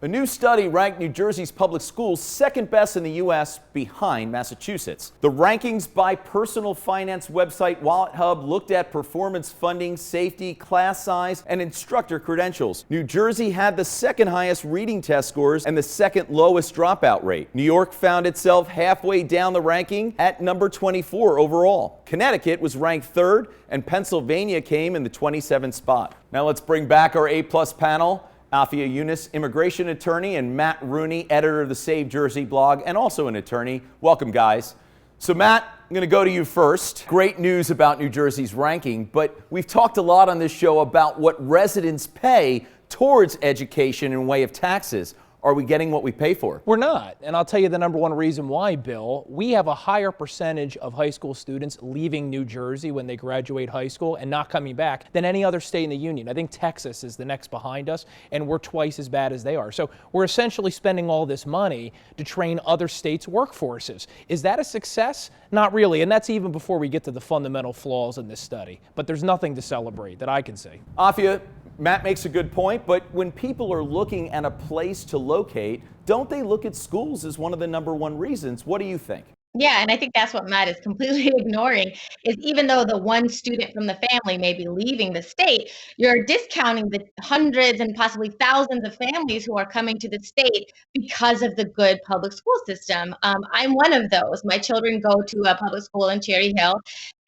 A new study ranked New Jersey's public schools second best in the U.S. behind Massachusetts. The rankings by personal finance website WalletHub looked at performance, funding, safety, class size, and instructor credentials. New Jersey had the second highest reading test scores and the second lowest dropout rate. New York found itself halfway down the ranking at number 24 overall. Connecticut was ranked third, and Pennsylvania came in the 27th spot. Now let's bring back our A-plus panel. Afia Yunus, immigration attorney, and Matt Rooney, editor of the Save Jersey blog, and also an attorney. Welcome, guys. So, Matt, I'm going to go to you first. Great news about New Jersey's ranking, but we've talked a lot on this show about what residents pay towards education in way of taxes. Are we getting what we pay for? We're not. And I'll tell you the number one reason why, Bill. We have a higher percentage of high school students leaving New Jersey when they graduate high school and not coming back than any other state in the union. I think Texas is the next behind us, and we're twice as bad as they are. So we're essentially spending all this money to train other states' workforces. Is that a success? Not really. And that's even before we get to the fundamental flaws in this study. But there's nothing to celebrate that I can see. Afia, Matt makes a good point, but when people are looking at a place to locate, don't they look at schools as one of the number one reasons? What do you think? Yeah, and I think that's what Matt is completely ignoring is even though the one student from the family may be leaving the state, you're discounting the hundreds and possibly thousands of families who are coming to the state because of the good public school system. I'm one of those. My children go to a public school in Cherry Hill,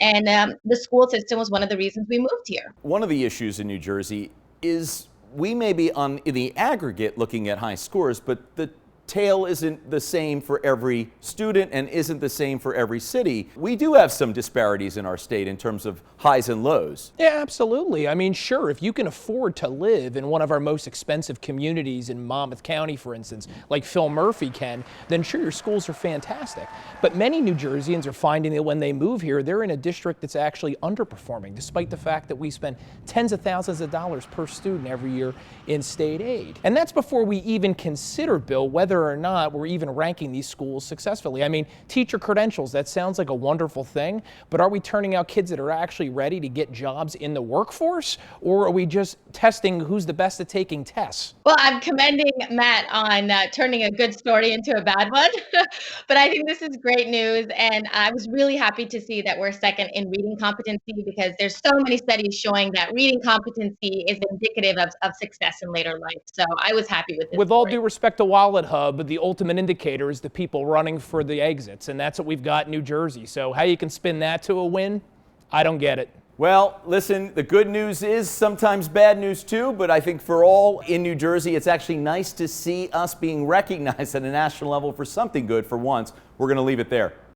and the school system was one of the reasons we moved here. One of the issues in New Jersey is we may be in the aggregate looking at high scores, but the tale isn't the same for every student and isn't the same for every city. We do have some disparities in our state in terms of highs and lows. Yeah, absolutely. I mean, sure, if you can afford to live in one of our most expensive communities in Monmouth County, for instance, like Phil Murphy can, then sure, your schools are fantastic. But many New Jerseyans are finding that when they move here, they're in a district that's actually underperforming, despite the fact that we spend tens of thousands of dollars per student every year in state aid. And that's before we even consider, Bill, whether or not we're even ranking these schools successfully. I mean, teacher credentials, that sounds like a wonderful thing, but are we turning out kids that are actually ready to get jobs in the workforce, or are we just testing who's the best at taking tests? Well, I'm commending Matt on turning a good story into a bad one, but I think this is great news, and I was really happy to see that we're second in reading competency because there's so many studies showing that reading competency is indicative of success in later life. So I was happy with this. With all due respect to WalletHub, the ultimate indicator is the people running for the exits, and that's what we've got in New Jersey. So how you can spin that to a win, I don't get it. Well, listen, the good news is sometimes bad news too, but I think for all in New Jersey, it's actually nice to see us being recognized at a national level for something good for once. We're going to leave it there.